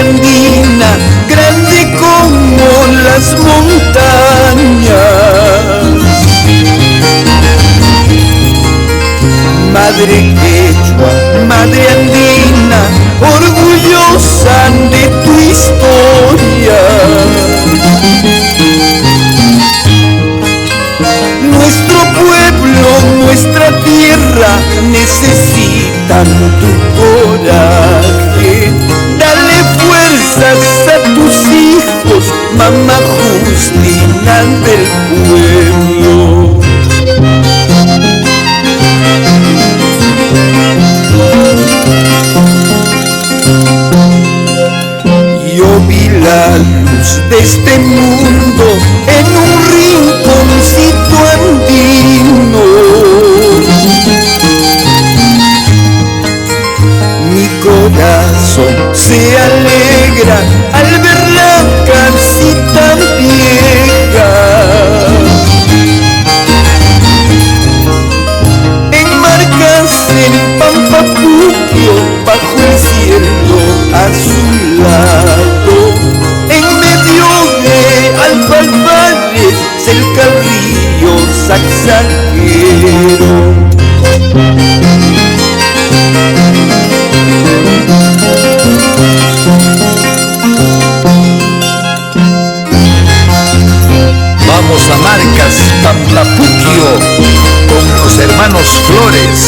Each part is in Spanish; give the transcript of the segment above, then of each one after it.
andina, grande como las montañas. Madre quechua, madre andina, orgullosa de tu historia. Nuestro pueblo, nuestra tierra necesitan tu coraje. Dale fuerzas a tus hijos, mamá Justina del pueblo. Yo vi la luz de este mundo en un rinconcito andino. Mi corazón se alegra al ver la casita vieja. Enmarcas en Pampapuquio bajo el cielo azulado. En medio de alfalfares cerca el río Saxaquero. Vamos a Marcas, Pampapuquio, con los hermanos Flores.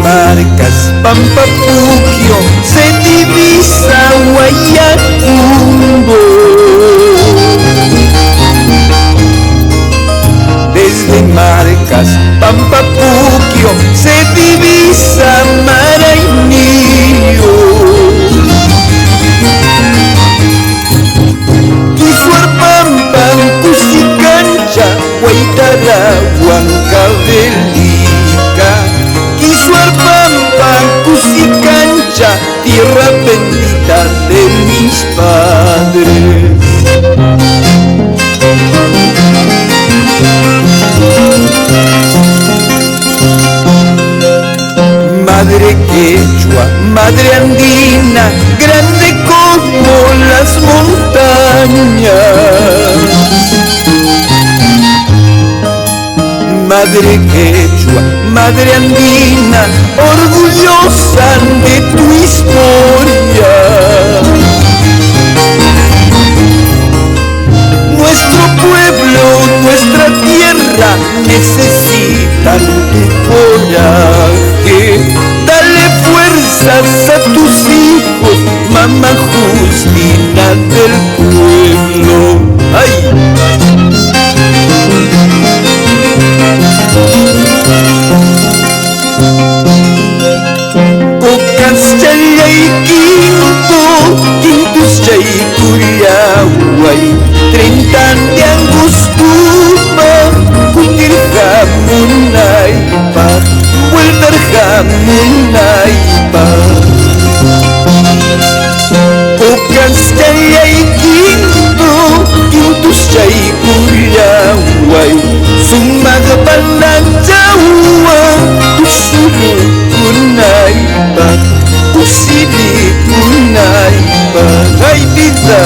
Marcas, Pampapuquio, se divisa Guayacundo. Desde Marcas, Pampapuquio, se divisa Maraynillo. Quisuarpampan, Cusicancha, Guaitara, Huancavelica. Quisuarpampan, Cusicancha, tierra bendita de mis padres. Madre quechua, madre andina, grande como las montañas. Madre quechua, madre andina, orgullosa de tu historia. Nuestro pueblo, nuestra tierra necesitan tu coraje. Dale fuerzas a tus hijos, mamá Justina del pueblo. ¡Ay! Cocas chay quinto, quintus chay cuyaway, 30 de angustura, kutir jamunaypa, vueltar jamunaypa. Cocas chay quinto, quintus chay cuyaway, sumagpananjawa, tusuru kunaypa, usiri kunaypa. Ay vida.